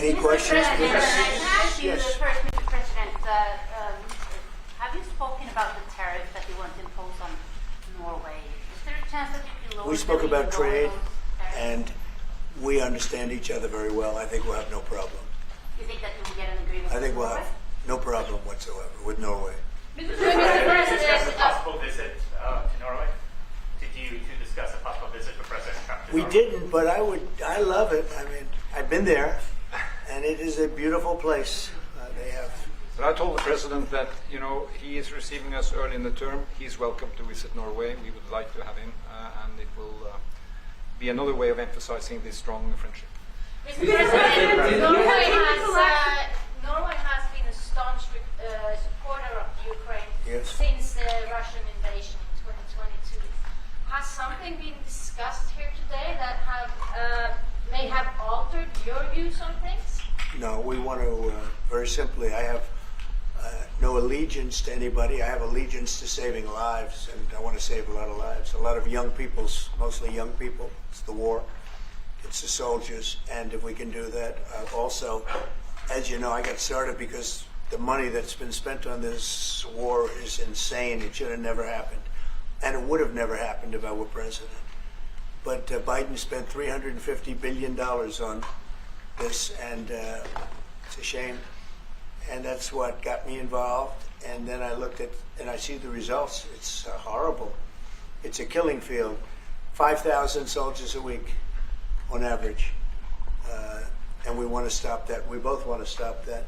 Any questions? Can I ask you Yes. first, Mr. President, have you spoken about the tariff that you want to impose on Norway? Is there a chance that you can lower We spoke them, about even lower trade, those tariffs? and we understand each other very well. I think we'll have no problem. You think that you will get an agreement I think with we'll Norway? have no problem whatsoever with Norway. Mr. President, Discuss a possible visit to Norway? Did you discuss a possible visit for President Trump to We Norway? didn't, but I love it. I mean, I've been there, and it is a beautiful place. They have. But I told the president that, you know, he is receiving us early in the term. He's welcome to visit Norway. We would like to have him, and it will be another way of emphasizing this strong friendship. Mr. President, Norway has been a staunch supporter of Ukraine Yes. since the Russian invasion in 2022. Has something been discussed here today that may have altered your views on things? No, we want to, very simply, I have no allegiance to anybody. I have allegiance to saving lives, and I want to save a lot of lives. A lot of young people, mostly young people. It's the war. It's the soldiers, and if we can do that. Also, as you know, I got started because the money that's been spent on this war is insane. It should have never happened, and it would have never happened if I were president. But Biden spent $350 billion on this, and it's a shame. And that's what got me involved. And then I looked at, and I see the results. It's horrible. It's a killing field. 5,000 soldiers a week on average. And we want to stop that. We both want to stop that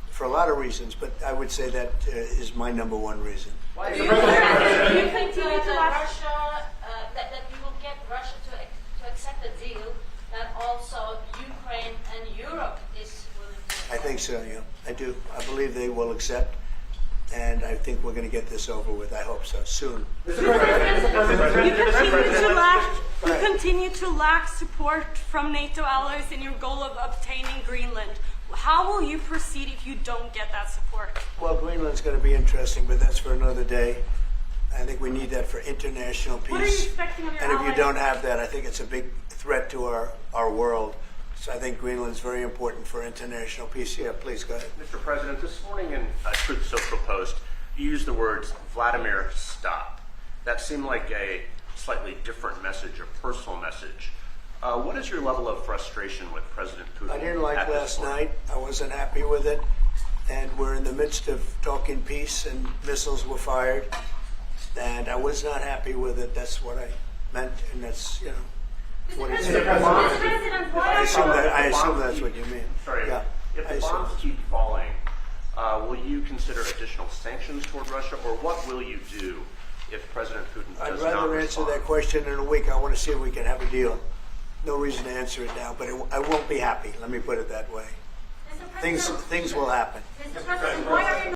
for a lot of reasons, but I would say that is my number one reason. Do you think that you will get Russia to accept a deal that also Ukraine and Europe is willing to accept? I think so, yeah. I do. I believe they will accept, and I think we're going to get this over with. I hope so, soon. You continue to lack support from NATO allies in your goal of obtaining Greenland. How will you proceed if you don't get that support? Well, Greenland's going to be interesting, but that's for another day. I think we need that for international peace. What are you expecting of your And if you allies? don't have that, I think it's a big threat to our world. So I think Greenland's very important for international peace. Yeah, please go ahead. Mr. President, this morning in Truth Social Post, you used the words, Vladimir, stop. That seemed like a slightly different message, a personal message. What is your level of frustration with President Putin? I didn't like at this last point? night. I wasn't happy with it. And we're in the midst of talking peace, and missiles were fired. And I was not happy with it. That's what I meant, and that's, you know, what it said. I assume that's what you mean. Sorry, Yeah, if I the assume. bombs keep falling, will you consider additional sanctions toward Russia, or what will you do if President Putin I'd does not rather answer respond? that question in a week. I want to see if we can have a deal. No reason to answer it now, but I won't be happy. Let me put it that way. Things will happen. Mr. President, why are you